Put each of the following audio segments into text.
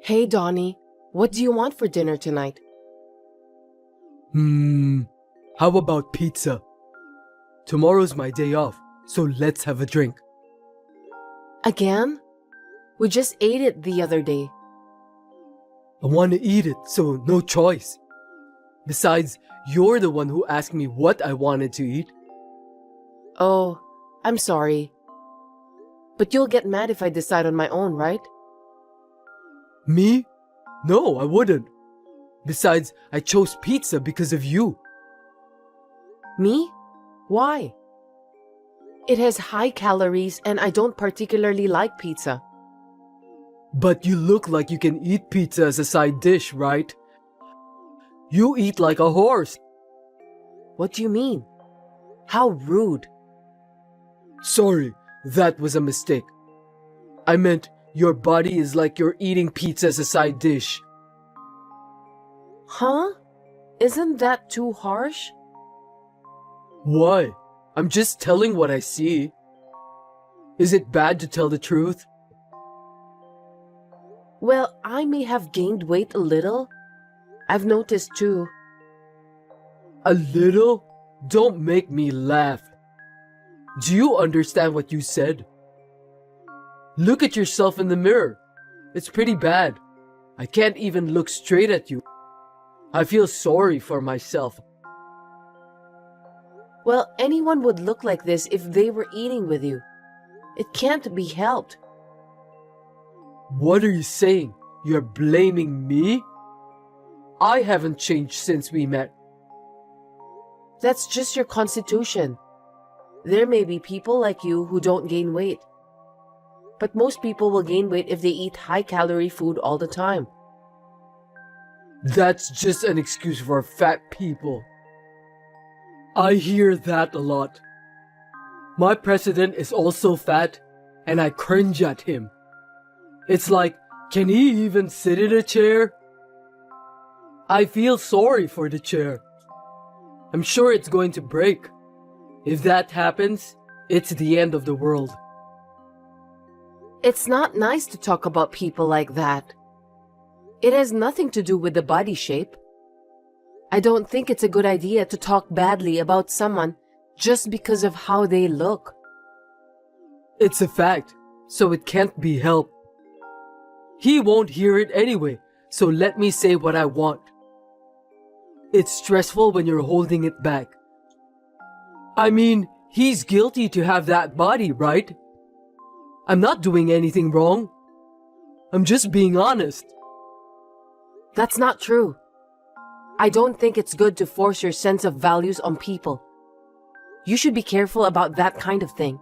Hey, Donnie, what do you want for dinner tonight? How about pizza? Tomorrow's my day off, so let's have a drink. Again? We just ate it the other day. I want to eat it, so no choice. Besides, you're the one who asked me what I wanted to eat. Oh, I'm sorry. But you'll get mad if I decide on my own, right? Me? No, I wouldn't. Besides, I chose pizza because of you. Me? Why? It has high calories and I don't particularly like pizza. But you look like you can eat pizza as a side dish, right? You eat like a horse. What do you mean? How rude. Sorry, that was a mistake. I meant your body is like you're eating pizza as a side dish. Huh? Isn't that too harsh? Why? I'm just telling what I see. Is it bad to tell the truth? Well, I may have gained weight a little. I've noticed too. A little? Don't make me laugh. Do you understand what you said? Look at yourself in the mirror. It's pretty bad. I can't even look straight at you. I feel sorry for myself. Well, anyone would look like this if they were eating with you. It can't be helped. What are you saying? You're blaming me? I haven't changed since we met. That's just your constitution. There may be people like you who don't gain weight. But most people will gain weight if they eat high-calorie food all the time. That's just an excuse for fat people. I hear that a lot. My president is also fat, and I cringe at him. It's like, can he even sit in a chair? I feel sorry for the chair. I'm sure it's going to break. If that happens, it's the end of the world. It's not nice to talk about people like that. It has nothing to do with the body shape. I don't think it's a good idea to talk badly about someone just because of how they look. It's a fact, so it can't be helped. He won't hear it anyway, so let me say what I want. It's stressful when you're holding it back. I mean, he's guilty to have that body, right? I'm not doing anything wrong. I'm just being honest. That's not true. I don't think it's good to force your sense of values on people. You should be careful about that kind of thing.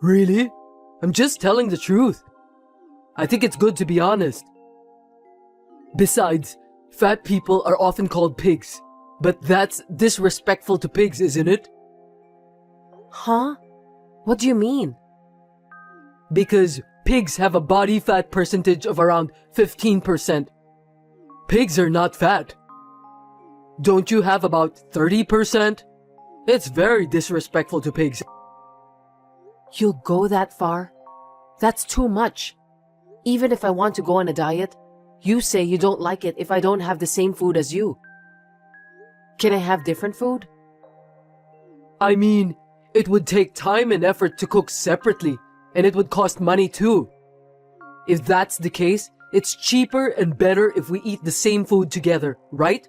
Really? I'm just telling the truth. I think it's good to be honest. Besides, fat people are often called pigs. But that's disrespectful to pigs, isn't it? Huh? What do you mean? Because pigs have a body fat percentage of around 15%. Pigs are not fat. Don't you have about 30%? It's very disrespectful to pigs. You'll go that far? That's too much. Even if I want to go on a diet, you say you don't like it if I don't have the same food as you. Can I have different food? I mean, it would take time and effort to cook separately, and it would cost money too. If that's the case, it's cheaper and better if we eat the same food together, right?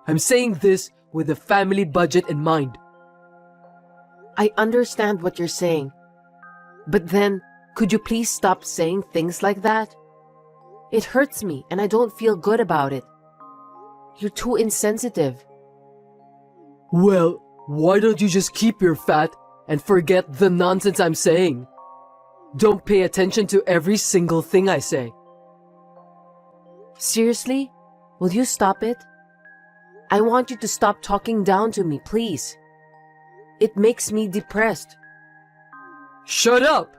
I'm saying this with a family budget in mind. I understand what you're saying. But then, could you please stop saying things like that? It hurts me and I don't feel good about it. You're too insensitive. Well, why don't you just keep your fat and forget the nonsense I'm saying? Don't pay attention to every single thing I say. Seriously? Will you stop it? I want you to stop talking down to me, please. It makes me depressed. Shut up!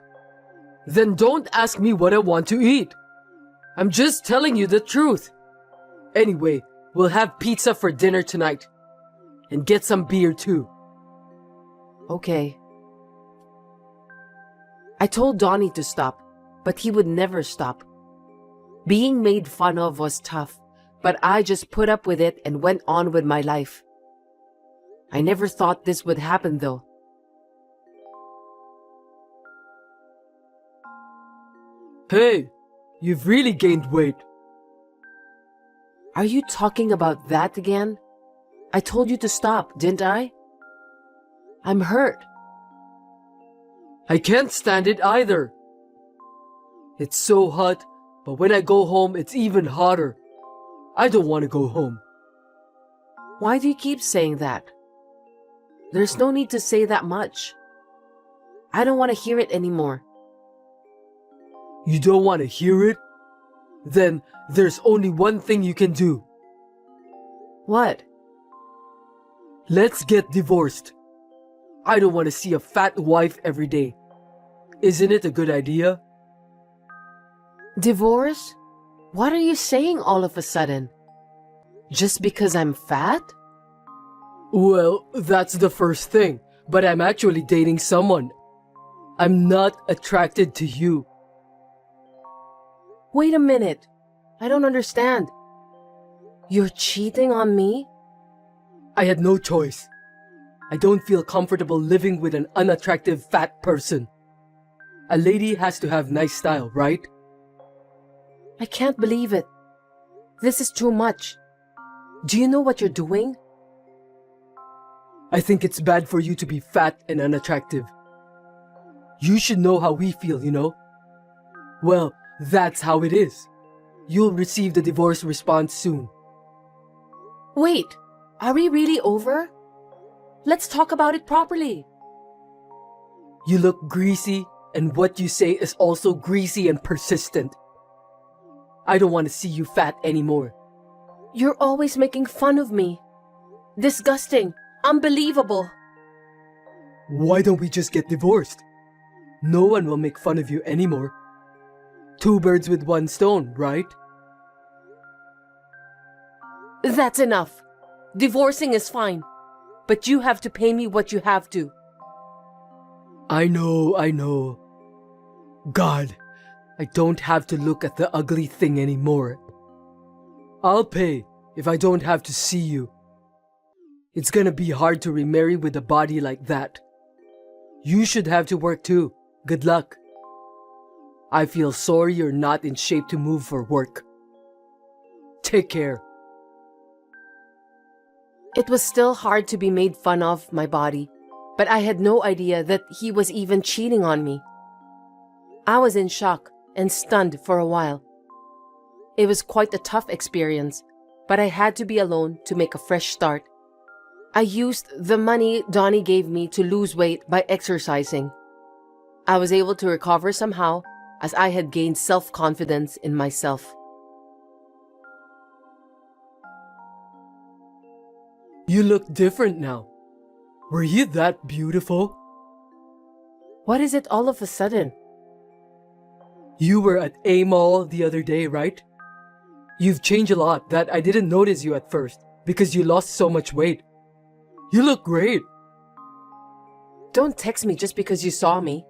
Then don't ask me what I want to eat. I'm just telling you the truth. Anyway, we'll have pizza for dinner tonight. And get some beer too. Okay. I told Donnie to stop, but he would never stop. Being made fun of was tough, but I just put up with it and went on with my life. I never thought this would happen though. Hey, you've really gained weight. Are you talking about that again? I told you to stop, didn't I? I'm hurt. I can't stand it either. It's so hot, but when I go home, it's even hotter. I don't want to go home. Why do you keep saying that? There's no need to say that much. I don't want to hear it anymore. You don't want to hear it? Then there's only one thing you can do. What? Let's get divorced. I don't want to see a fat wife every day. Isn't it a good idea? Divorce? What are you saying all of a sudden? Just because I'm fat? Well, that's the first thing, but I'm actually dating someone. I'm not attracted to you. Wait a minute. I don't understand. You're cheating on me? I had no choice. I don't feel comfortable living with an unattractive fat person. A lady has to have nice style, right? I can't believe it. This is too much. Do you know what you're doing? I think it's bad for you to be fat and unattractive. You should know how we feel, you know? Well, that's how it is. You'll receive the divorce response soon. Wait, are we really over? Let's talk about it properly. You look greasy, and what you say is also greasy and persistent. I don't want to see you fat anymore. You're always making fun of me. Disgusting. Unbelievable. Why don't we just get divorced? No one will make fun of you anymore. Two birds with one stone, right? That's enough. Divorcing is fine. But you have to pay me what you have to. I know. God, I don't have to look at the ugly thing anymore. I'll pay if I don't have to see you. It's gonna be hard to remarry with a body like that. You should have to work too. Good luck. I feel sorry you're not in shape to move for work. Take care. It was still hard to be made fun of my body, but I had no idea that he was even cheating on me. I was in shock and stunned for a while. It was quite a tough experience, but I had to be alone to make a fresh start. I used the money Donnie gave me to lose weight by exercising. I was able to recover somehow as I had gained self-confidence in myself. You look different now. Were you that beautiful? What is it all of a sudden? You were at A Mall the other day, right? You've changed a lot that I didn't notice you at first because you lost so much weight. You look great. Don't text me just because you saw me.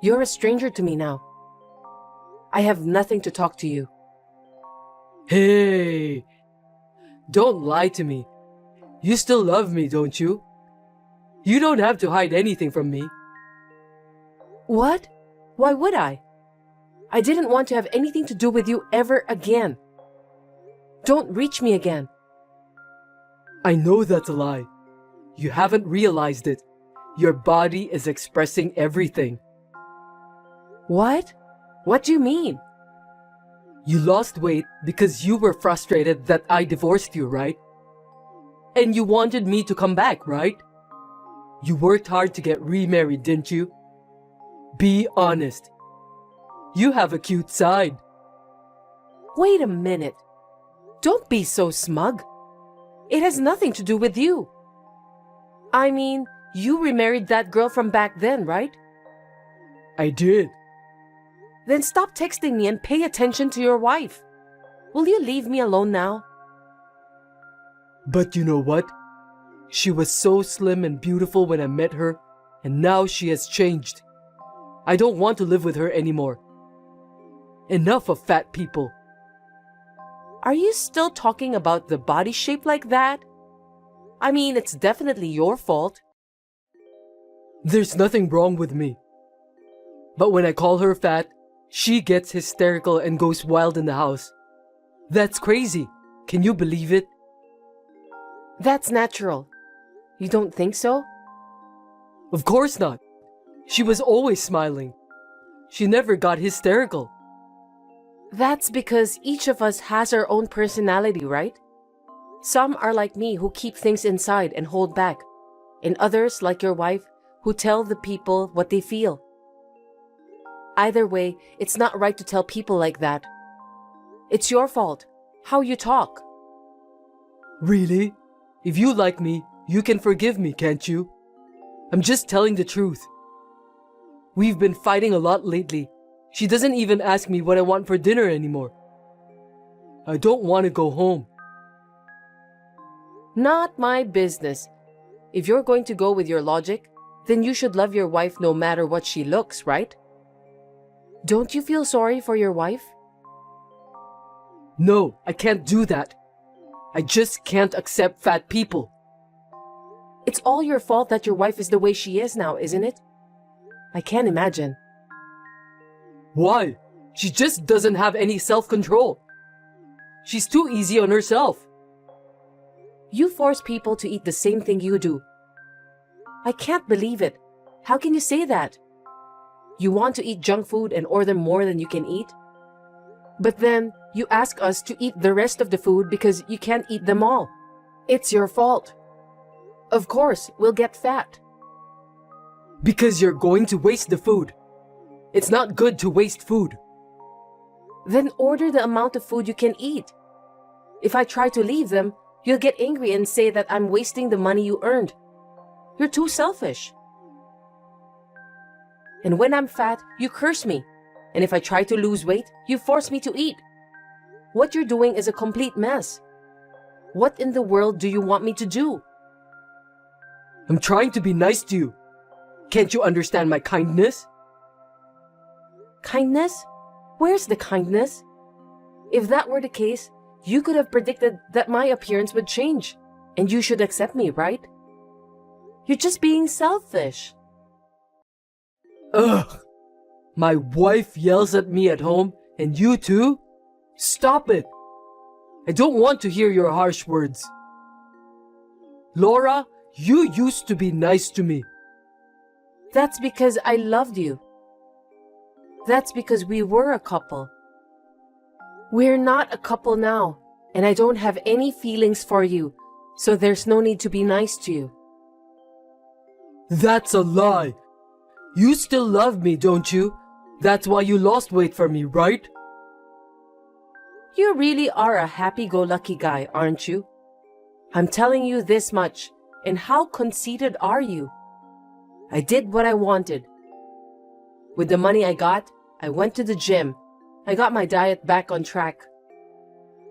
You're a stranger to me now. I have nothing to talk to you. Hey, don't lie to me. You still love me, don't you? You don't have to hide anything from me. What? Why would I? I didn't want to have anything to do with you ever again. Don't reach me again. I know that's a lie. You haven't realized it. Your body is expressing everything. What? What do you mean? You lost weight because you were frustrated that I divorced you, right? And you wanted me to come back, right? You worked hard to get remarried, didn't you? Be honest. You have a cute side. Wait a minute. Don't be so smug. It has nothing to do with you. I mean, you remarried that girl from back then, right? I did. Then stop texting me and pay attention to your wife. Will you leave me alone now? But you know what? She was so slim and beautiful when I met her, and now she has changed. I don't want to live with her anymore. Enough of fat people. Are you still talking about the body shape like that? I mean, it's definitely your fault. There's nothing wrong with me. But when I call her fat, she gets hysterical and goes wild in the house. That's crazy. Can you believe it? That's natural. You don't think so? Of course not. She was always smiling. She never got hysterical. That's because each of us has our own personality, right? Some are like me who keep things inside and hold back, and others, like your wife, who tell the people what they feel. Either way, it's not right to tell people like that. It's your fault, how you talk. Really? If you like me, you can forgive me, can't you? I'm just telling the truth. We've been fighting a lot lately. She doesn't even ask me what I want for dinner anymore. I don't want to go home. Not my business. If you're going to go with your logic, then you should love your wife no matter what she looks, right? Don't you feel sorry for your wife? No, I can't do that. I just can't accept fat people. It's all your fault that your wife is the way she is now, isn't it? I can't imagine. Why? She just doesn't have any self-control. She's too easy on herself. You force people to eat the same thing you do. I can't believe it. How can you say that? You want to eat junk food and order more than you can eat? But then you ask us to eat the rest of the food because you can't eat them all. It's your fault. Of course, we'll get fat. Because you're going to waste the food. It's not good to waste food. Then order the amount of food you can eat. If I try to leave them, you'll get angry and say that I'm wasting the money you earned. You're too selfish. And when I'm fat, you curse me. And if I try to lose weight, you force me to eat. What you're doing is a complete mess. What in the world do you want me to do? I'm trying to be nice to you. Can't you understand my kindness? Kindness? Where's the kindness? If that were the case, you could have predicted that my appearance would change, and you should accept me, right? You're just being selfish. Ugh! My wife yells at me at home, and you too? Stop it! I don't want to hear your harsh words. Laura, you used to be nice to me. That's because I loved you. That's because we were a couple. We're not a couple now, and I don't have any feelings for you, so there's no need to be nice to you. That's a lie. You still love me, don't you? That's why you lost weight for me, right? You really are a happy-go-lucky guy, aren't you? I'm telling you this much, and how conceited are you? I did what I wanted. With the money I got, I went to the gym. I got my diet back on track.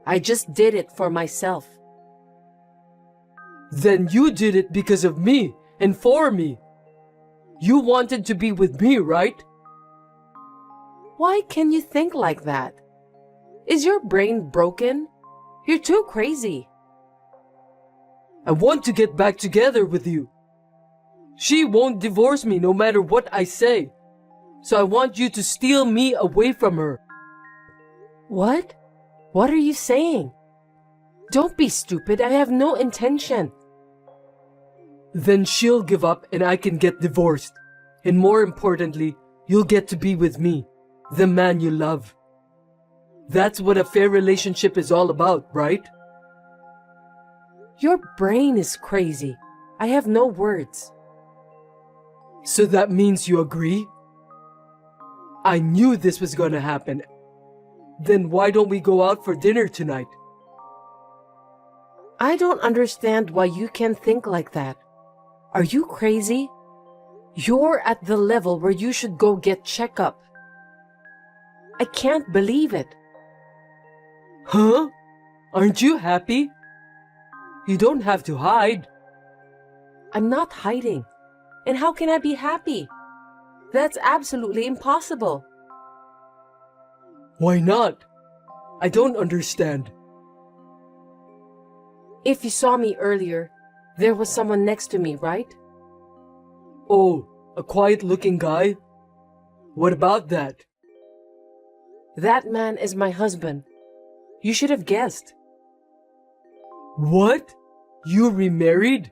I just did it for myself. Then you did it because of me and for me. You wanted to be with me, right? Why can you think like that? Is your brain broken? You're too crazy. I want to get back together with you. She won't divorce me no matter what I say. So I want you to steal me away from her. What? What are you saying? Don't be stupid. I have no intention. Then she'll give up and I can get divorced. And more importantly, you'll get to be with me, the man you love. That's what a fair relationship is all about, right? Your brain is crazy. I have no words. So that means you agree? I knew this was gonna happen. Then why don't we go out for dinner tonight? I don't understand why you can think like that. Are you crazy? You're at the level where you should go get checkup. I can't believe it. Huh? Aren't you happy? You don't have to hide. I'm not hiding. And how can I be happy? That's absolutely impossible. Why not? I don't understand. If you saw me earlier, there was someone next to me, right? Oh, a quiet-looking guy? What about that? That man is my husband. You should have guessed. What? You remarried?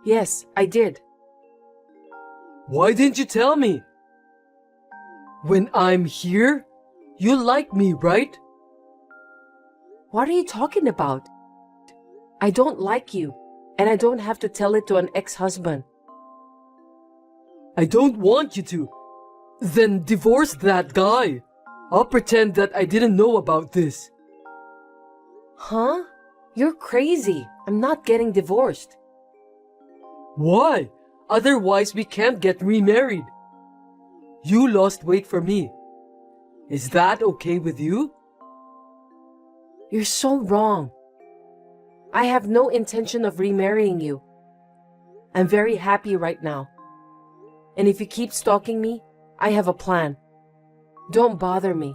Yes, I did. Why didn't you tell me? When I'm here, you like me, right? What are you talking about? I don't like you, and I don't have to tell it to an ex-husband. I don't want you to. Then divorce that guy. I'll pretend that I didn't know about this. Huh? You're crazy. I'm not getting divorced. Why? Otherwise we can't get remarried. You lost weight for me. Is that okay with you? You're so wrong. I have no intention of remarrying you. I'm very happy right now. And if you keep stalking me, I have a plan. Don't bother me.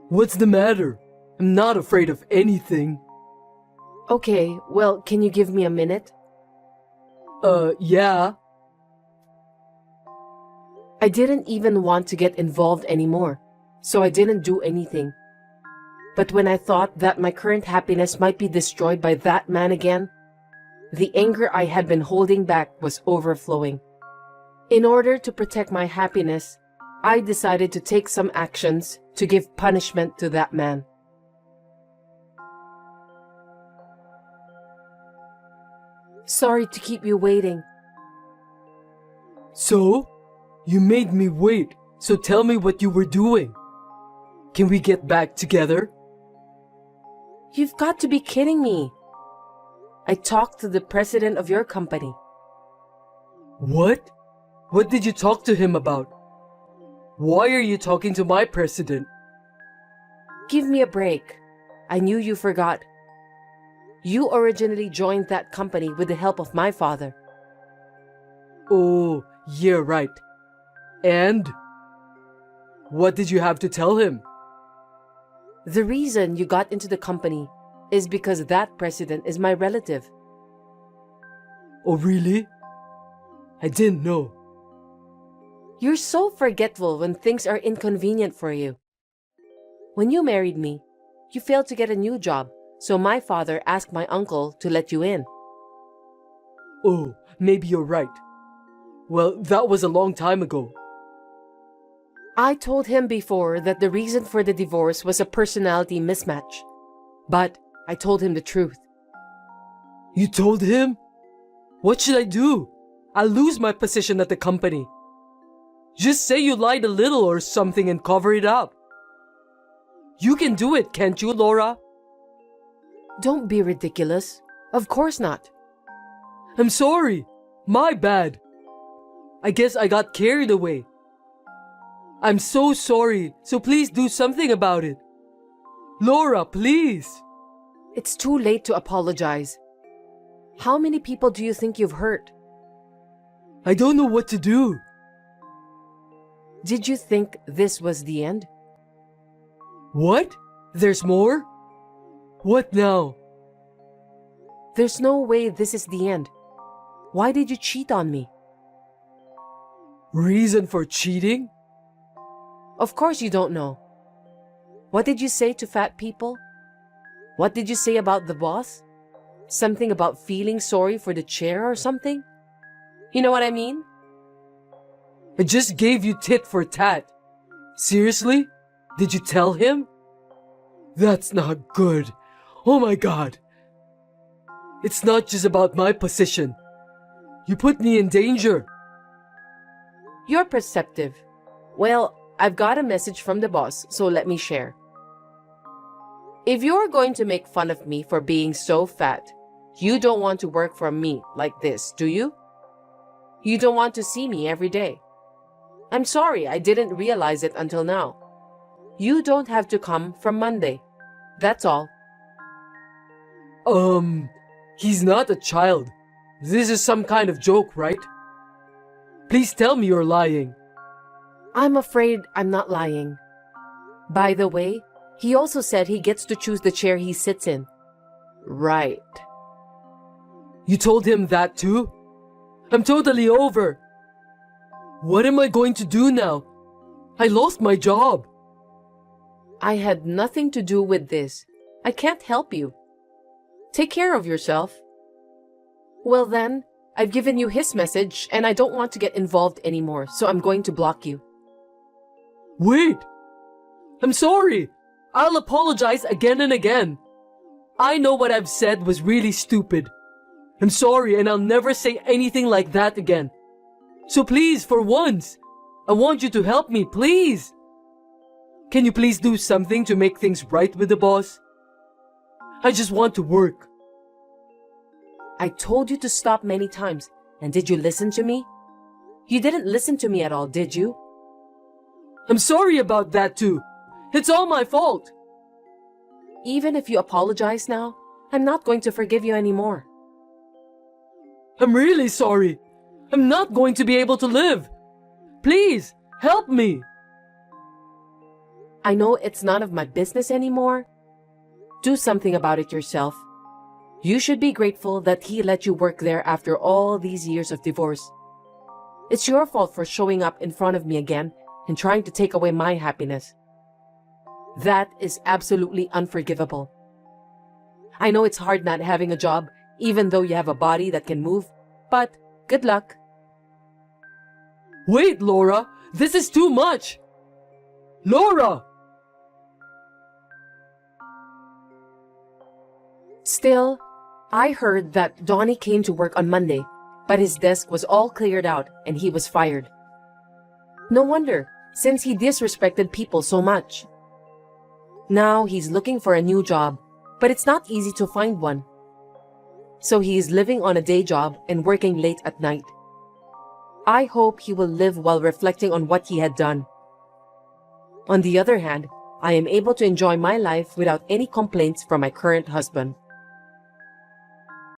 What's the matter? I'm not afraid of anything. Okay, well, can you give me a minute? Yeah. I didn't even want to get involved anymore, so I didn't do anything. But when I thought that my current happiness might be destroyed by that man again, the anger I had been holding back was overflowing. In order to protect my happiness, I decided to take some actions to give punishment to that man. Sorry to keep you waiting. So? You made me wait, so tell me what you were doing. Can we get back together? You've got to be kidding me. I talked to the president of your company. What? What did you talk to him about? Why are you talking to my president? Give me a break. I knew you forgot. You originally joined that company with the help of my father. Oh, yeah, right. And? What did you have to tell him? The reason you got into the company is because that president is my relative. Oh, really? I didn't know. You're so forgetful when things are inconvenient for you. When you married me, you failed to get a new job, so my father asked my uncle to let you in. Oh, maybe you're right. Well, that was a long time ago. I told him before that the reason for the divorce was a personality mismatch. But I told him the truth. You told him? What should I do? I'll lose my position at the company. Just say you lied a little or something and cover it up. You can do it, can't you, Laura? Don't be ridiculous. Of course not. I'm sorry. My bad. I guess I got carried away. I'm so sorry, so please do something about it. Laura, please. It's too late to apologize. How many people do you think you've hurt? I don't know what to do. Did you think this was the end? What? There's more? What now? There's no way this is the end. Why did you cheat on me? Reason for cheating? Of course you don't know. What did you say to fat people? What did you say about the boss? Something about feeling sorry for the chair or something? You know what I mean? I just gave you tit for tat. Seriously? Did you tell him? That's not good. Oh my God. It's not just about my position. You put me in danger. You're perceptive. Well, I've got a message from the boss, so let me share. If you're going to make fun of me for being so fat, you don't want to work for me like this, do you? You don't want to see me every day. I'm sorry, I didn't realize it until now. You don't have to come from Monday. That's all. He's not a child. This is some kind of joke, right? Please tell me you're lying. I'm afraid I'm not lying. By the way, he also said he gets to choose the chair he sits in. Right. You told him that too? I'm totally over. What am I going to do now? I lost my job. I had nothing to do with this. I can't help you. Take care of yourself. Well then, I've given you his message and I don't want to get involved anymore, so I'm going to block you. Wait! I'm sorry! I'll apologize again and again. I know what I've said was really stupid. I'm sorry and I'll never say anything like that again. So please, for once, I want you to help me, please! Can you please do something to make things right with the boss? I just want to work. I told you to stop many times, and did you listen to me? You didn't listen to me at all, did you? I'm sorry about that too. It's all my fault. Even if you apologize now, I'm not going to forgive you anymore. I'm really sorry. I'm not going to be able to live. Please, help me. I know it's none of my business anymore. Do something about it yourself. You should be grateful that he let you work there after all these years of divorce. It's your fault for showing up in front of me again and trying to take away my happiness. That is absolutely unforgivable. I know it's hard not having a job, even though you have a body that can move, but good luck. Wait, Laura, this is too much. Laura! Still, I heard that Donnie came to work on Monday, but his desk was all cleared out and he was fired. No wonder, since he disrespected people so much. Now he's looking for a new job, but it's not easy to find one. So he is living on a day job and working late at night. I hope he will live while reflecting on what he had done. On the other hand, I am able to enjoy my life without any complaints from my current husband.